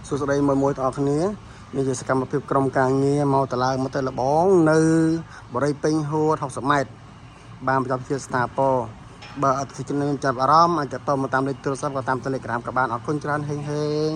สุดท้ายมวยต่อคนนี้นี่จะสกัดมาเพียบกรมการเงี้ยเมาตะลามาเตะละบ้องในบริเวณหัวทองสมัยบางประจำเชียร์สตาร์โปบาร์ที่จะนำจับอารมณ์อาจจะต่อมาตามในโทรศัพท์ก็ตามเทเลกราฟกับบ้านออกคนจานเฮง